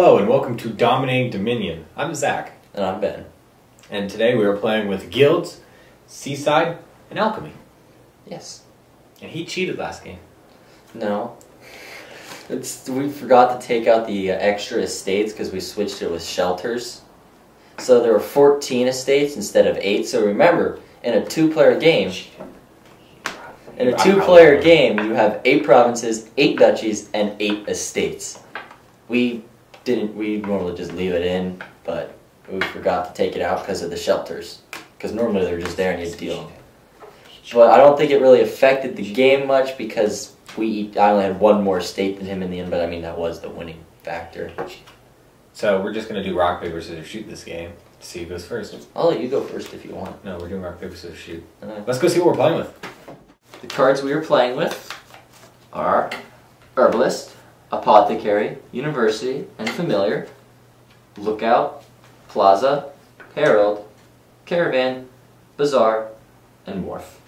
Hello and welcome to Dominating Dominion. I'm Zach. And I'm Ben. And today we are playing with Guilds, Seaside, and Alchemy. Yes. And he cheated last game. No. We forgot to take out the extra estates because we switched it with shelters. So there were 14 estates instead of 8. So remember, in a two-player game, you have 8 provinces, 8 duchies, and 8 estates. We normally just leave it in, but we forgot to take it out because of the shelters. Because normally they're just there and you deal them. But I don't think it really affected the game much because I only had 1 more estate than him in the end, but I mean that was the winning factor. So we're just going to do rock, paper, scissors, shoot this game. See who goes first. I'll let you go first if you want. No, we're doing rock, paper, scissors, shoot. Let's go see what we're playing with. The cards we are playing with are Herbalist, Apothecary, University, and Familiar, Lookout, Plaza, Herald, Caravan, Bazaar, and Wharf.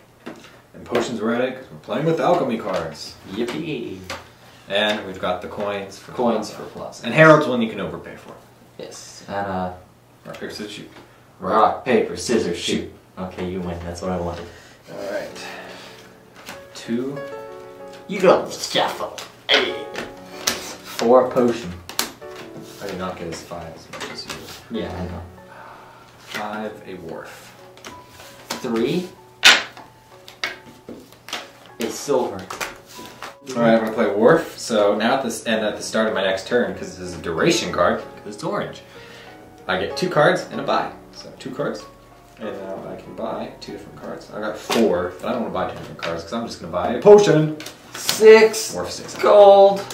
And potions we're at it because we're playing with alchemy cards. Yippee! And we've got the coins for Plaza. And Herald's one you can overpay for. Yes. And rock, paper, scissors, shoot. Rock, paper, scissors, shoot. Okay, you win. That's what I wanted. Alright. 2. You got the shuffle. 4 potion. I did not get his 5 as much as you. Yeah, I know. 5, a wharf. 3, a silver. Alright, I'm going to play Wharf. So now at the start of my next turn, because this is a duration card, because it's orange, I get 2 cards and a buy. So 2 cards. And now I can buy 2 different cards. I got 4, but I don't want to buy 2 different cards because I'm just going to buy a potion. 6. Wharf 6. Gold.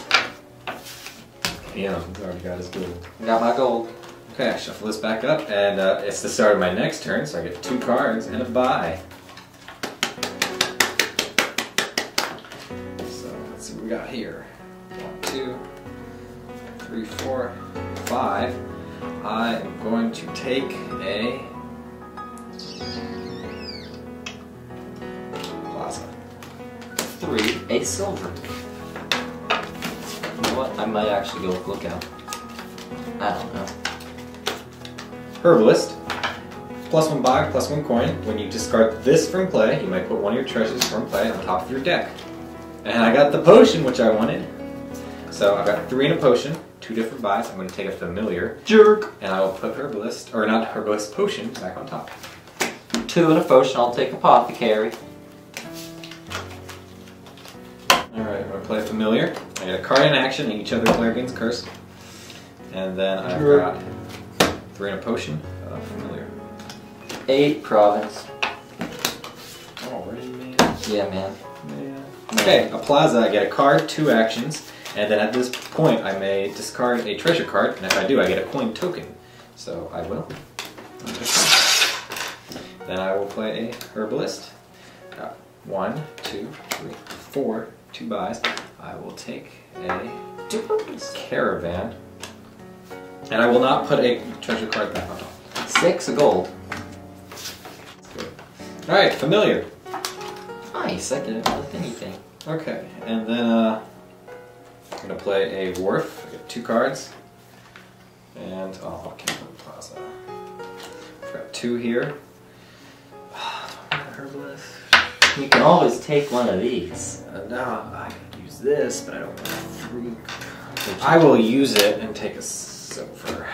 Yeah, he's already got his gold. Got my gold. Okay, I shuffle this back up, and it's the start of my next turn, so I get 2 cards and a buy. So let's see what we got here. 1, 2, 3, 4, 5. I am going to take a Plaza. 3, a silver. You know what? I might actually go with Lookout. I don't know. Herbalist. +1 buy, +1 coin. When you discard this from play, you might put one of your treasures from play on top of your deck. And I got the potion, which I wanted. So I've got 3 in a potion, 2 different buys. I'm going to take a familiar. Jerk! And I will put Herbalist, or not Herbalist, potion back on top. 2 in a potion, I'll take Apothecary. Alright, I'm going to play familiar. I get a card in action, and each other player gains a curse. And then I've got 3 in a potion, familiar. 8 province. Already, man. Yeah, man. Okay, a Plaza, I get a card, 2 actions, and then at this point I may discard a treasure card, and if I do I get a coin token. So I will. Then I will play a Herbalist. 1, 2, 3, 4, 2 buys. I will take a Caravan, and I will not put a treasure card back on top. 6 gold. Alright, familiar. Nice, I didn't with anything. Okay, and then I'm going to play a Wharf. I get 2 cards. And I'll keep the Plaza. I've got 2 here. Herbalist. You can always take one of these. No, I can use this, but I don't want 3. I will use it and take a silver.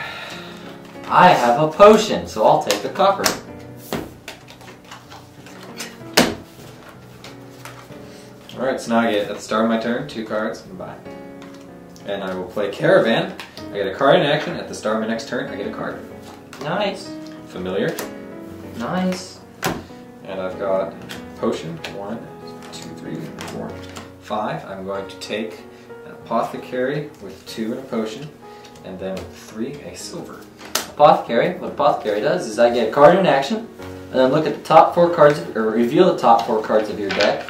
I have a potion, so I'll take a copper. Alright, so now I get, at the start of my turn, 2 cards and buy. And I will play Caravan. I get a card in action. At the start of my next turn, I get a card. Nice. Familiar. Nice. And I've got potion. 1, 2, 3, 4, 5. I'm going to take an Apothecary with 2 in a potion. And then with 3, a silver. Apothecary. What Apothecary does is I get a card in action, and then look at the top 4 cards, or reveal the top 4 cards of your deck.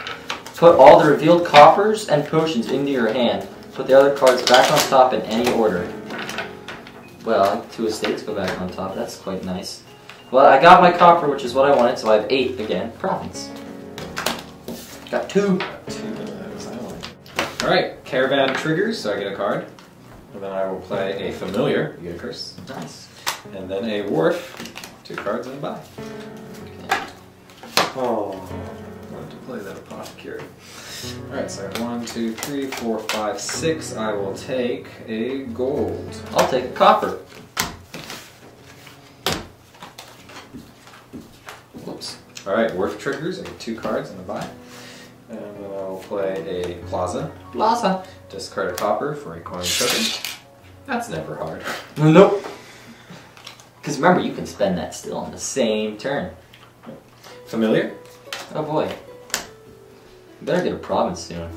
Put all the revealed coppers and potions into your hand. Put the other cards back on top in any order. Well, 2 estates go back on top. That's quite nice. Well, I got my copper, which is what I wanted, so I have 8 again. Province. Got 2. Alright, Caravan triggers, so I get a card. And then I will play a familiar, you get a curse. Nice. And then a wharf, 2 cards and a buy. Okay. Oh, I wanted to play that apothecary. Alright, so I have 1, 2, 3, 4, 5, 6. I will take a gold. I'll take a copper. Whoops. Alright, wharf triggers. I get 2 cards and a buy. And then I will play a plaza. Plaza. Discard a copper for a coin token. That's never hard. Nope. Because remember, you can spend that still on the same turn. Familiar. Oh boy. You better get a province soon.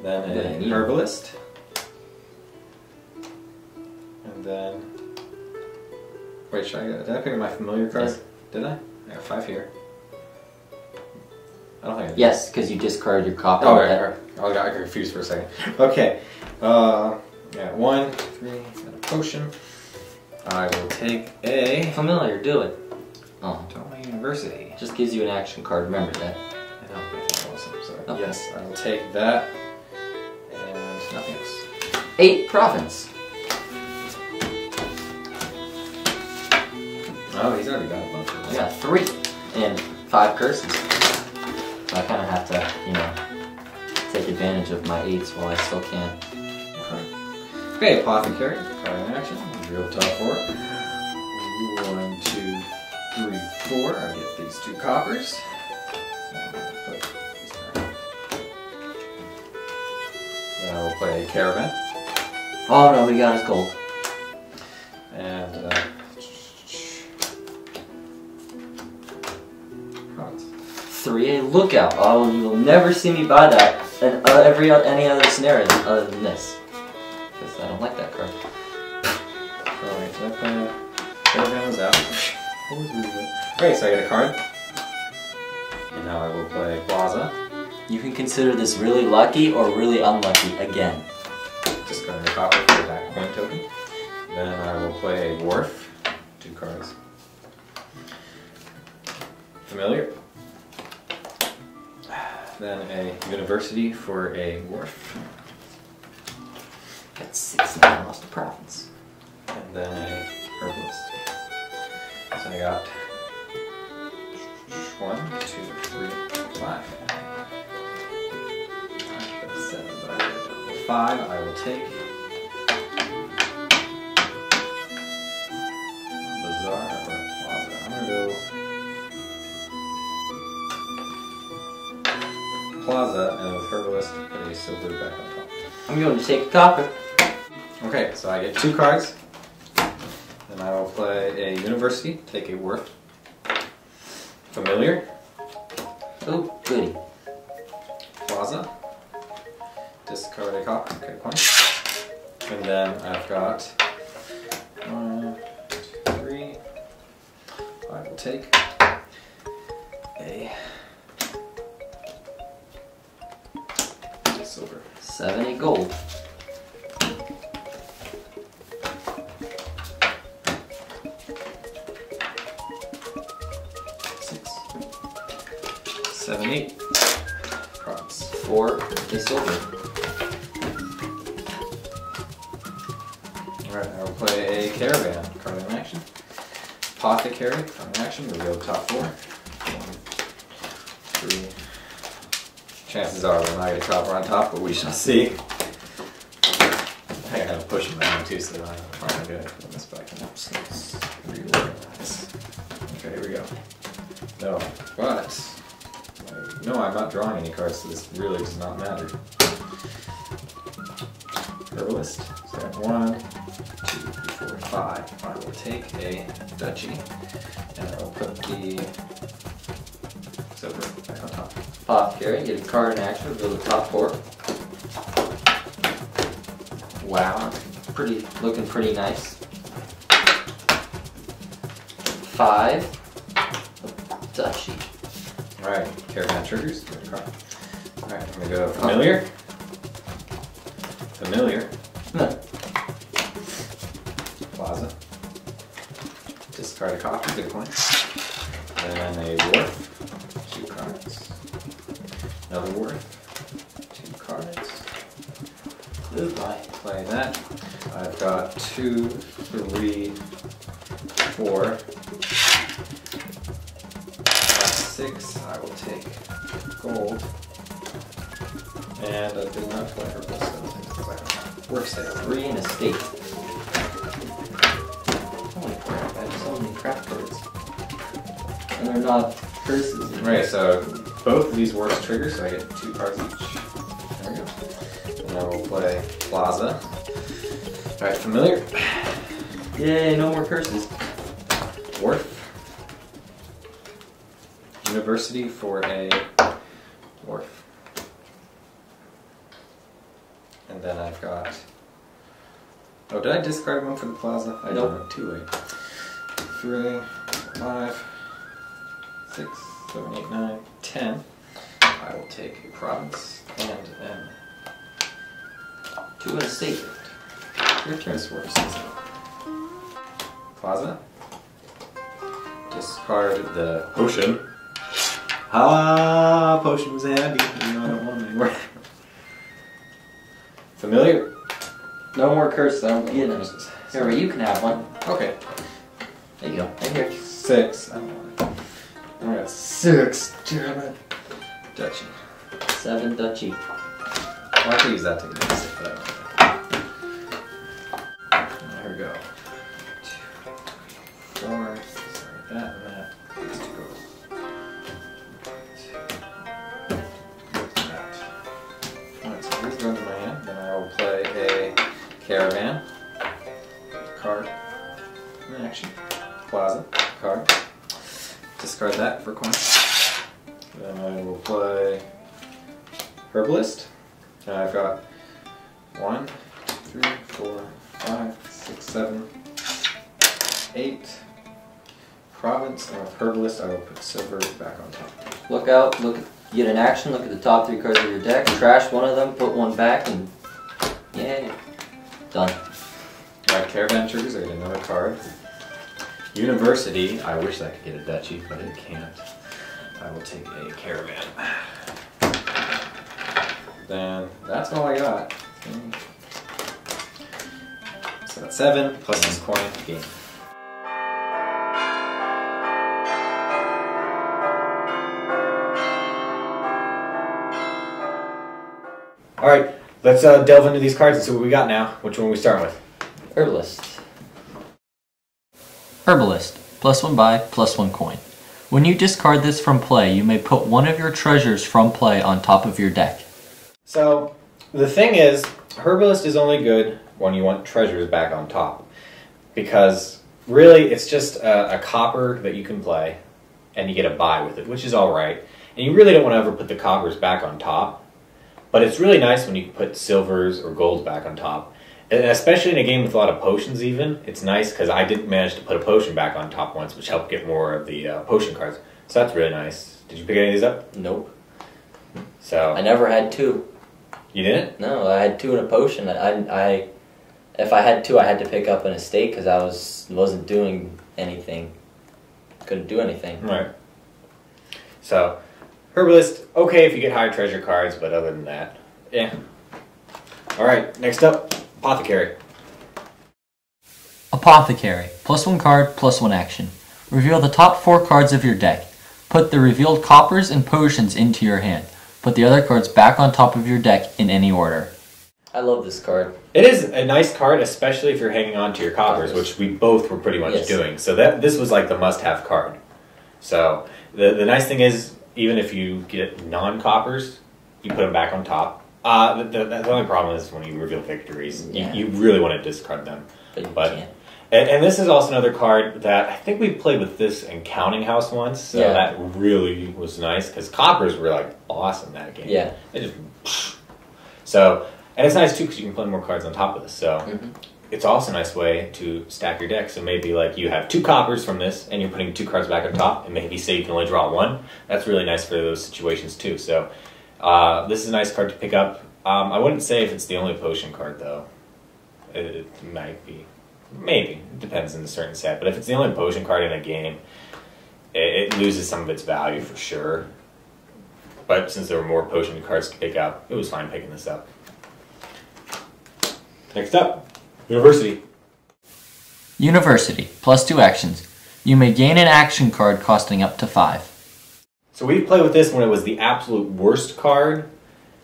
Then a herbalist. And then... Wait, did I pick up my familiar card? Yes. Did I? I got 5 here. I don't think I did. Yes, because you discarded your copper. Oh, right. I got confused for a second. Okay. Yeah, 1, 3, and a potion. I will take a... Familiar, do it. Oh. Toma University. Just gives you an action card, remember that. I know, I thought it wasn't, sorry. Okay. Yes, I will take that. And nothing else. 8 province. Oh, he's already got a bunch of I got 3 and 5 curses. So I kind of have to, you know, take advantage of my 8s while I still can. Okay, apothecary. Card in action. Real top 4. 1, 2, 3, 4. I get these 2 coppers. Then I will play a caravan. Oh no, we got his gold. And province. 3 a lookout. Oh, you will never see me buy that in any other scenario other than this. Because I don't like that card. Alright, so that caravan was out. Okay, so I get a card. And now I will play Plaza. You can consider this really lucky or really unlucky again. Discard a copper for that coin token. Then I will play a wharf. 2 cards. Familiar. Then a university for a wharf. Got 6 and I lost a province. And then a herbalist. So I got 1, 2, 3, 5. 7, but I get 5. I will take Bazaar or Plaza. I'm gonna go Plaza, and with herbalist, put a silver back on top. I'm going to take a copper. Okay, so I get 2 cards. Then I will play a university, take a wharf. Familiar. Oh, goody. Plaza. Discard a copper, okay, coin. And then I've got 1, 2, 3. I will take a silver. 7 a gold. 6, 7, 8. Cards. 4 a silver. Alright, I will play a caravan. Card in action. Apothecary. Card in action. Reveal the top 4. 1, 3. Chances are we'll not get a copper on top, but we shall see. I gotta push him down too, so I don't find good. Put this back up. So let's reorganize. Okay, here we go. No, but no, I'm not drawing any cards, so this really does not matter. Herbalist. So I have 1, 2, 3, 4, 5. I will take a duchy, and I will put the silver back on top. Apothecary, get a card in action, reveal the top 4. Wow, looking pretty nice. 5 duchy. Alright, caravan triggers. Get a card. Alright, I'm gonna go familiar. Familiar. Plaza. Discard a copy, get a coin. Then a wharf. 2 cards. Another wharf. 2 cards. Goodbye. Play that. I've got 2, 3, 4, 6. I will take gold. And I did not play Herbalist. Work sale. 3 and a state. Holy crap, I have so many crap cards. And they're not curses. Right, so both of these works trigger, so I get 2 cards each. There we go. And I will play Plaza. Alright, familiar. Yay, no more curses. Wharf. University for a wharf. And then I've got... Oh, did I discard one for the Plaza? I Nope. didn't. Too late. 3, 5, 6, 7, 8, 9, 10. I will take a province and an 2 and a state. Your turn. this works. Plaza. Discard the potion. Ah, potion was handy. You know I don't want them anymore. Familiar? No more curses, I don't get them. Here, you can have one. Okay. There you go, right here. 6. I don't want it. I got 6. Damn it. Duchy. 7 duchy. Well, I could use that to get a 6, but I don't want it. There we go. 2, 3, 4. Sorry, that and that. These 2 go. That. Alright, so these go into my hand. Then I will play a caravan. Card. Action. Plaza. Card. Discard that for coin. Then I will play Herbalist. And I've got 1, 2, 3, 4, 5, 6, 7, 8. Province, and with Herbalist I will put silver back on top. Look out, you get an action, look at the top 3 cards of your deck, trash one of them, put one back, and yay. Done. Alright, caravan triggers, I get another card. University, I wish I could get a duchy, but it can't. I will take a caravan. Then that's all I got. So that's 7 plus this coin game. Alright, let's delve into these cards and see what we got now. Which one are we starting with? Herbalist. Herbalist. +1 buy, +1 coin. When you discard this from play, you may put one of your treasures from play on top of your deck. So, the thing is, Herbalist is only good when you want treasures back on top. Because, really, it's just a copper that you can play, and you get a buy with it, which is alright. And you really don't want to ever put the coppers back on top. But it's really nice when you can put silvers or golds back on top. And especially in a game with a lot of potions even, it's nice because I did manage to put a potion back on top once, which helped get more of the potion cards. So that's really nice. Did you pick any of these up? Nope. So I never had 2. You didn't? No, I had 2 in a potion. If I had 2, I had to pick up an estate because I wasn't doing anything. Couldn't do anything. Right. So, Herbalist, okay if you get higher treasure cards, but other than that, yeah. Alright, next up, Apothecary. Apothecary. +1 card, +1 action. Reveal the top 4 cards of your deck. Put the revealed coppers and potions into your hand. Put the other cards back on top of your deck in any order. I love this card. It is a nice card, especially if you're hanging on to your coppers, which we both were pretty much doing. So this was like the must-have card. So the nice thing is, even if you get non-coppers, you put them back on top. The only problem is when you reveal victories, you really want to discard them. But you can't. And this is also another card that I think we played with this in Counting House once, so that really was nice, because coppers were like awesome that game. Yeah. They just... So, and it's nice too because you can play more cards on top of this, so it's also a nice way to stack your deck. So maybe like you have 2 coppers from this, and you're putting 2 cards back on top, and maybe say you can only draw 1. That's really nice for those situations too. So this is a nice card to pick up. I wouldn't say if it's the only potion card though. It might be. Maybe. It depends on a certain set. But if it's the only potion card in a game, it loses some of its value for sure. But since there were more potion cards to pick up, it was fine picking this up. Next up, University. University, +2 actions. You may gain an action card costing up to 5. So we played with this when it was the absolute worst card,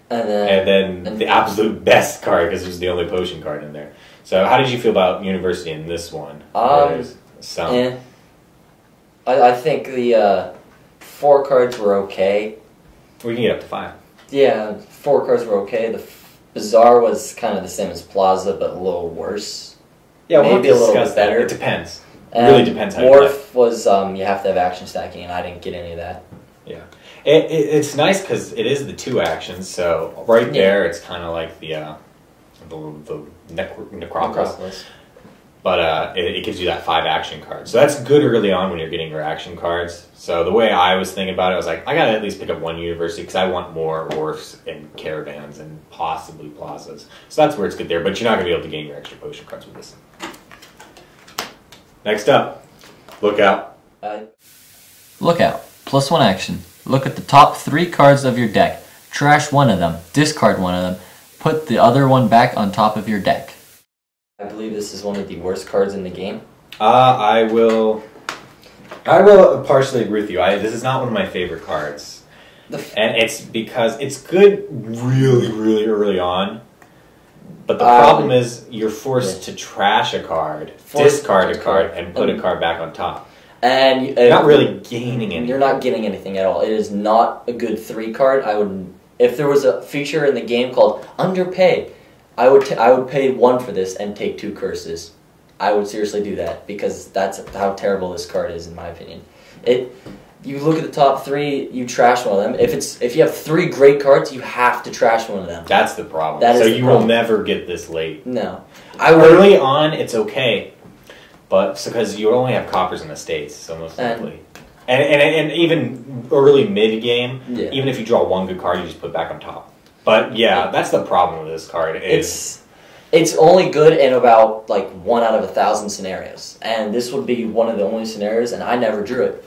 and then the absolute best card because it was the only potion card in there. So how did you feel about University in this one? I think the 4 cards were okay. We can get up to 5. Yeah, 4 cards were okay. The Bazaar was kind of the same as Plaza, but a little worse. Yeah, maybe a little bit better. It depends. It really depends how you play. Wharf was you have to have action stacking, and I didn't get any of that. Yeah, it's nice because it is the 2 actions. So right there, it's kind of like the Necropolis. But it gives you that 5 action cards. So that's good early on when you're getting your action cards. So the way I was thinking about it, I was like, I gotta at least pick up 1 University because I want more wharfs and caravans and possibly plazas. So that's where it's good there. But you're not gonna be able to gain your extra potion cards with this. Next up, Lookout. Lookout, +1 action. Look at the top 3 cards of your deck. Trash one of them. Discard one of them. Put the other one back on top of your deck. I believe this is one of the worst cards in the game. I will partially agree with you. This is not one of my favorite cards. And it's because it's good really, really early on. But the problem is you're forced to trash a card, discard a card, and put a card back on top. And you're not really gaining anything. You're not getting anything at all. It is not a good 3 card. If there was a feature in the game called Underpay, I would pay 1 for this and take 2 curses. I would seriously do that because that's how terrible this card is in my opinion. You look at the top 3, you trash one of them. If you have 3 great cards, you have to trash one of them. That's the problem. So you will never get this late. No. Early on, it's okay, but because you only have coppers in the States, so most likely. And even early mid game, even if you draw 1 good card, you just put it back on top. But yeah, that's the problem with this card. It's only good in about like 1 out of 1,000 scenarios, and this would be one of the only scenarios, and I never drew it.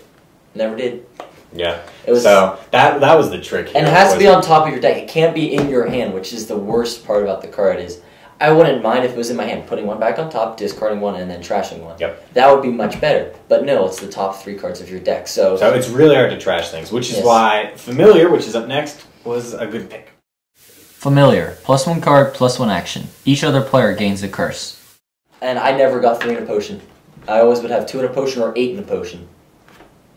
Never did. Yeah. So that was the trick here. And it has to be on top of your deck. It can't be in your hand, which is the worst part about the card is I wouldn't mind if it was in my hand, putting 1 back on top, discarding 1, and then trashing 1. Yep. That would be much better. But no, it's the top 3 cards of your deck. So it's really hard to trash things, which is why Familiar, which is up next, was a good pick. Familiar, +1 card, +1 action. Each other player gains a curse. And I never got 3 in a potion. I always would have 2 in a potion or 8 in a potion.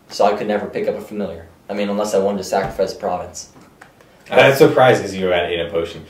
So I could never pick up a Familiar. I mean, unless I wanted to sacrifice a province. I'm surprised because you were at 8 in a potion.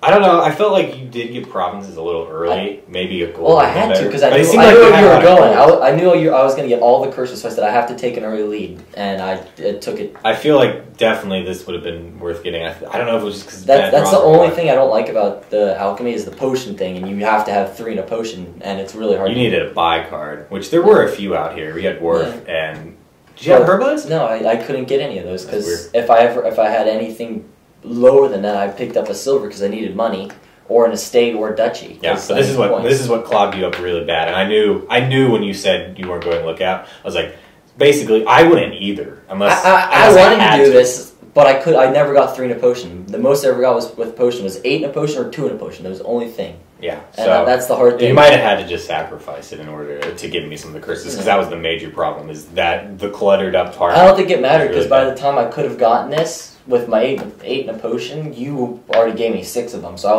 I don't know, I felt like you did get provinces a little early. Maybe a gold. Well, I had to because I knew where you were going. I knew I was going to get all the curses, so I said I have to take an early lead, and I took it. I feel like definitely this would have been worth getting. I don't know if it was just because that's the only thing I don't like about the Alchemy is the potion thing, and you have to have 3 in a potion, and it's really hard. You needed a buy card, which there were a few out here. We had Wharf and did you have Herbalist? No, I couldn't get any of those because if I had anything lower than that, I picked up a silver because I needed money, or an estate, or a duchy. Yeah, so this is what clogged you up really bad. And I knew when you said you weren't going to Lookout, I was like, basically, I wouldn't either unless I wanted to do this, but I never got 3 in a potion. The most I ever got with potion was 8 in a potion or 2 in a potion. That was the only thing. Yeah, and so that's the hard thing. You might have had to just sacrifice it in order to give me some of the curses, because that was the major problem. Is that the cluttered up part? I don't think it mattered because by the time I could have gotten this with my 8 in a potion, you already gave me 6 of them. So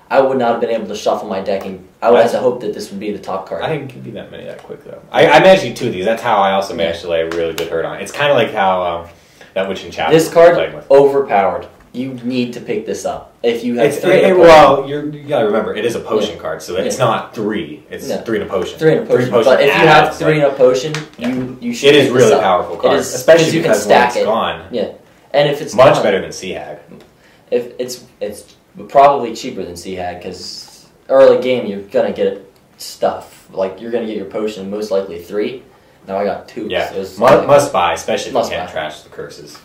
I would not have been able to shuffle my deck, and I would have to hope that this would be the top card. I didn't give you that many that quick though. I managed to get 2 of these. That's how I also managed to lay a really good hurt on. It's kind of like how that Witch in Chapel. This card overpowered. You need to pick this up. If you have 3 in a potion. Well, you gotta remember, it is a potion card, so it's not 3. It's 3 in a potion. 3 in a potion. But if you have 3 in a potion, you should. It is really powerful card, especially because when it's gone. Yeah, and if it's much better than Sea Hag. If it's probably cheaper than Sea Hag because early game you're gonna get stuff like you're gonna get your potion most likely 3. Now I got 2. Yeah, so must buy, especially if you can't trash the curses.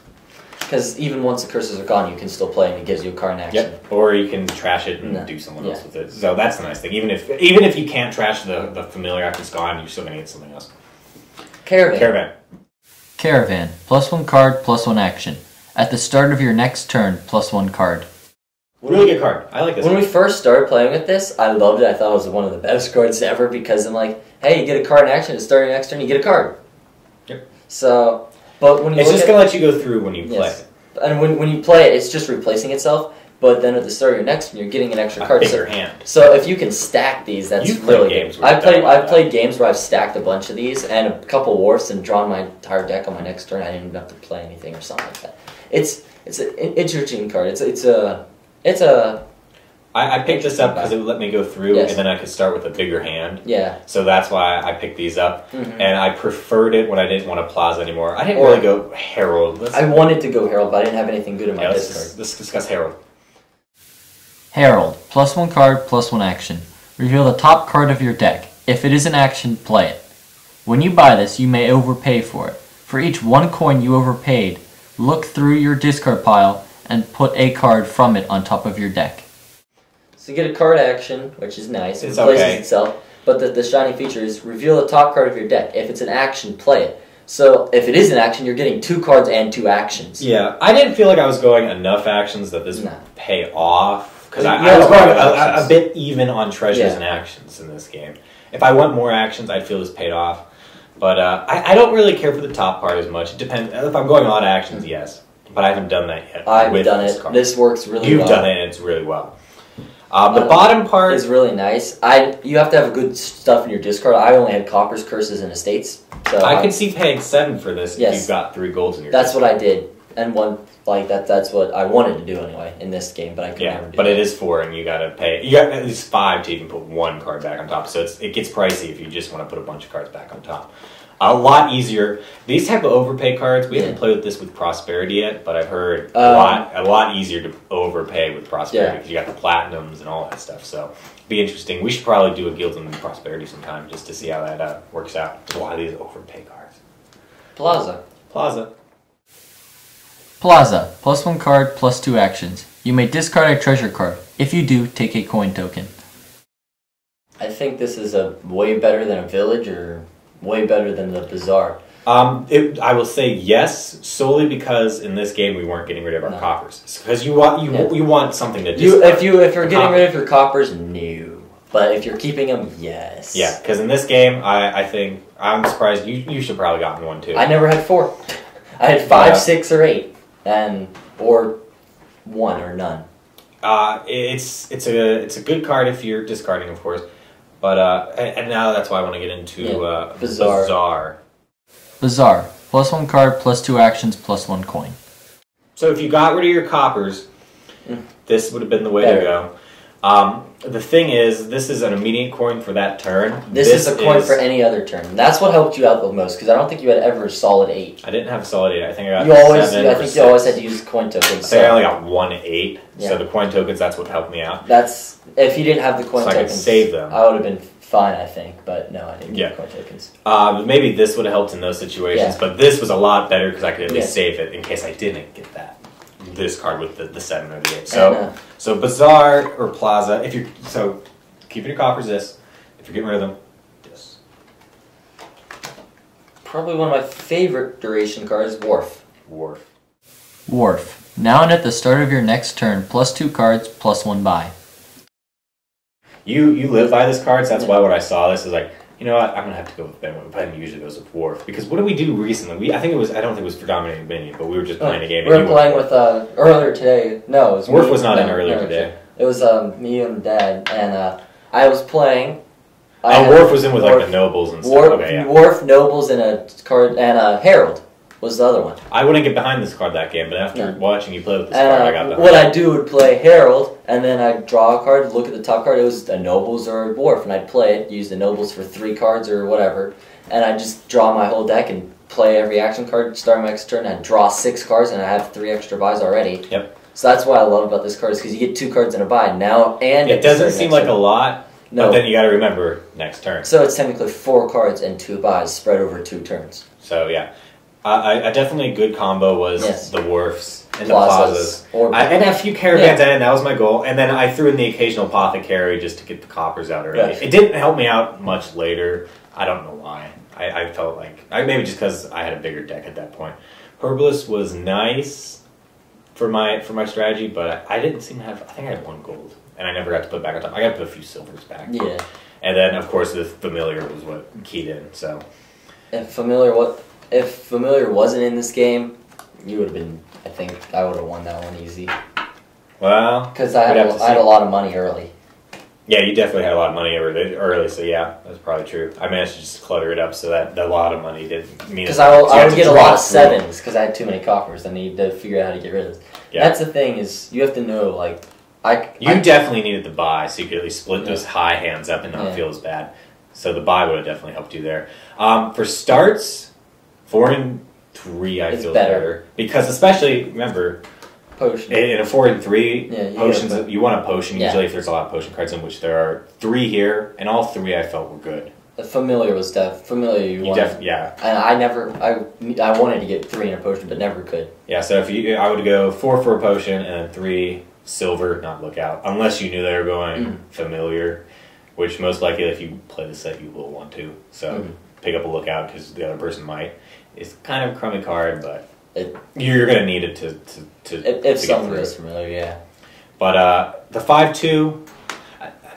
Because even once the curses are gone, you can still play, and it gives you a card in action. Yep. Or you can trash it and do someone else with it. So that's the nice thing. Even if you can't trash the familiar after it's gone, you're still gonna get something else. Caravan. +1 card, +1 action. At the start of your next turn, +1 card. Really good card. I like this When one. we first started playing with this, I loved it. I thought it was one of the best cards ever because I'm like, hey, you get a card in action, to start your next turn, you get a card. Yep. So, but when you It's just going to let you go through when you play. Yes. And when you play it, it's just replacing itself. But then at the start of your next one, you're getting an extra card. Bigger hand. So if you can stack these, that's You've played really games good. where you've done I've that. played games where I've stacked a bunch of these and a couple wharfs and drawn my entire deck on my next turn. I didn't even have to play anything or something like that. It's an interesting card. It's a I picked this up because it would let me go through, Yes. and then I could start with a bigger hand. yeah. So that's why I picked these up, Mhm. and I preferred it when I didn't want to Plaza anymore. I didn't Or- really go Herald. I wanted to go Herald, but I didn't have anything good in my discard. Let's discuss Herald. Herald, +1 card, +1 action. Reveal the top card of your deck. If it is an action, play it. When you buy this, you may overpay for it. For each 1 coin you overpaid, look through your discard pile and put a card from it on top of your deck. So you get a card action, which is nice. It It's replaces okay. itself. But the shiny feature is reveal the top card of your deck. If it's an action, play it. So if it is an action, you're getting 2 cards and 2 actions. Yeah, I didn't feel like I was going enough actions that this No. would pay off. Because You I have was a lot going of a actions. bit even on treasures Yeah. and actions in this game. If I want more actions, I'd feel this paid off. But I don't really care for the top part as much. It depends. If I'm going a lot of actions, yes. But I haven't done that yet. I've with done this it. card. This works really You've well. done it, and it's really well. The bottom part is really nice. You have to have good stuff in your discard. I only had coppers, curses, and estates. So I could see paying 7 for this Yes. if you've got 3 golds in your That's discard. what I did, and that's what I wanted to do anyway in this game, but I could Yeah, never do. but that. it is 4, and you gotta pay. You got at least 5 to even put 1 card back on top. So it gets pricey if you just want to put a bunch of cards back on top. A lot easier. These type of overpay cards, we haven't Yeah. played with this with Prosperity yet, but I've heard a lot easier to overpay with Prosperity Yeah. because you got the Platinums and all that stuff. So be interesting. We should probably do a Guilds and Prosperity sometime just to see how that works out. A lot of these overpay cards. Plaza. Plaza. Plaza, +1 card, +2 actions. You may discard a treasure card. If you do, take a coin token. I think this is a way better than a village, or way better than the bazaar. I will say yes, solely because in this game we weren't getting rid of our No. coppers. Because you want something to discard. If you're getting rid of your coppers, no. But if you're keeping them, yes. Yeah, because in this game, I think I'm surprised you should probably gotten one too. I never had 4. I had 5, Yeah. 6, or 8, or 1 or none. It's a good card if you're discarding, of course. But and now that's why I want to get into Bazaar. Bazaar. Bazaar, +1 card, +2 actions, +1 coin. So if you got rid of your coppers, this would have been the way Better. to go. The thing is, this is an immediate coin for that turn. This is a coin for any other turn. That's what helped you out the most, because I don't think you had ever a solid 8. I didn't have a solid 8. I think I got You always, 7 I or think 6. you always had to use coin tokens. I think I only got 1 8. Yeah. So the coin tokens, that's what helped me out. That's if you didn't have the coin So I could tokens. save them. I would have been fine, I think, but no, I didn't Yeah. get coin tokens. Maybe this would have helped in those situations, Yeah. but this was a lot better because I could at least Yeah. save it in case I didn't get this card with the 7 or the 8. And, So Bazaar or Plaza, keeping your coppers this. If you're getting rid of them, this. probably one of my favorite duration cards, Wharf. Wharf. Wharf. Now and at the start of your next turn, +2 cards, +1 buy. You live by this card, so that's why when I saw this, I was like, you know what, I'm gonna have to go with Ben. Ben usually goes with Wharf because what did we do recently? I don't think it was for dominating Minion, but we were just playing a game. We were playing with earlier today. No, it was Wharf me- was not in no, earlier no, today. It was me and Dad, and I was playing. I had Wharf was in with like Wharf- the nobles and stuff. Wharf, Okay, yeah. Wharf, Nobles, and a card, and Herald was the other one. I wouldn't get behind this card that game, but after No. watching you play with this card, I got And behind. what I'd do would play Herald, and then I'd draw a card, look at the top card, it was a Nobles or a Dwarf, and I'd play it, use the Nobles for 3 cards or whatever, and I'd just draw my whole deck and play every action card, start my next turn, I'd draw 6 cards, and I have 3 extra buys already. Yep. So that's what I love about this card, is because you get 2 cards in a buy now, and It doesn't seem like a lot, No. but then you got to remember next turn. So it's technically 4 cards and 2 buys spread over 2 turns. So yeah, a definitely good combo was Yes. the Wharfs and the Plazas. Or And a few caravans Yeah. in, that was my goal. And then I threw in the occasional apothecary just to get the coppers out already. Yes. It didn't help me out much later. I don't know why. I felt like, maybe just because I had a bigger deck at that point. Herbalist was nice. for my strategy, but I didn't seem to have. I think I had 1 gold, and I never got to put back on top. I got to put a few silvers back. Yeah. And then of course the familiar was what keyed in. So If familiar wasn't in this game, you would have been. I think I would have won that one easy. well, Because I had a lot of money early. yeah, you definitely had a lot of money early. So yeah, that's probably true. I managed to just clutter it up so that the lot of money didn't mean. Because I would get a lot of 7s because I had too many coppers. I need to figure out how to get rid of this. Yeah. That's the thing is you have to know like You definitely needed the buy so you could at least split those high hands up and not feel as bad. So the buy would have definitely helped you there. For starts, 4 and 3 I feel better because especially remember potion in a 4 and 3 potions you want a potion usually if there's a lot of potion cards in which there are 3 here and all 3 I felt were good. The familiar was familiar. And I wanted to get 3 in a potion but never could. Yeah, so if I would go 4 for a potion and 3 silver, not lookout, unless you knew they were going familiar, which most likely if you play the set you will want to. So pick up a lookout because the other person might. It's kind of a crummy card, but you're going to need it to if someone goes familiar, yeah. But the 5/2,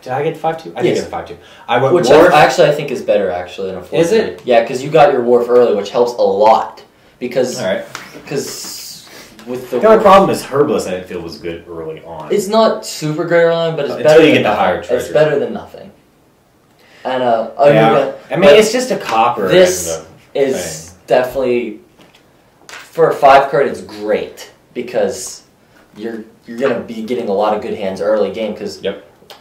did I get 5/2? I think I got 5/2. I went which Wharf. I think is better actually than a 4. Is it? Yeah, because you got your Wharf early, which helps a lot. Because with the only problem is Herbalist I didn't feel was good early on. It's not super great early on, but it's until better you than get the higher nothing. It's treasures. better than nothing. And I mean it's just a copper. This is definitely for a 5 card. It's great because you're gonna be getting a lot of good hands early game. Because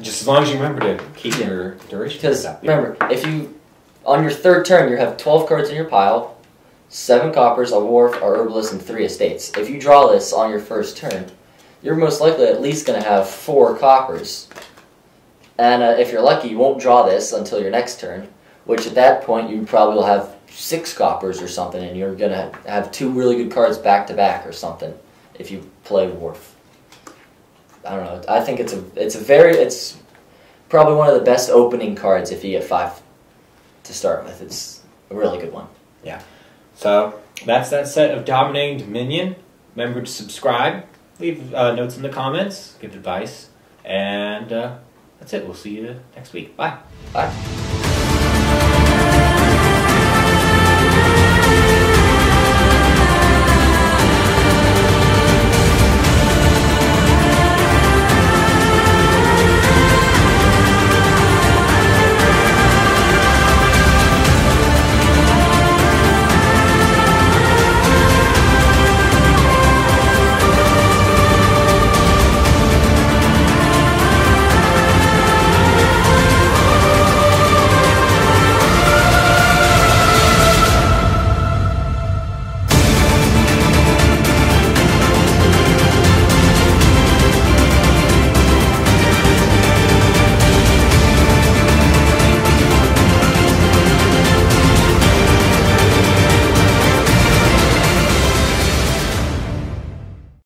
just as long as you remember to keep your duration. Because remember, if you on your 3rd turn you have 12 cards in your pile, 7 coppers, a Wharf, a Herbalist, and 3 estates. If you draw this on your 1st turn, you're most likely at least going to have 4 coppers. And if you're lucky, you won't draw this until your next turn, which at that point you probably will have 6 coppers or something, and you're going to have 2 really good cards back to back or something if you play Wharf. I don't know. I think it's probably one of the best opening cards if you get 5 to start with. It's a really good one. Yeah. So that's that set of Dominating Dominion. Remember to subscribe, leave notes in the comments, give advice, and that's it. We'll see you next week. Bye. Bye.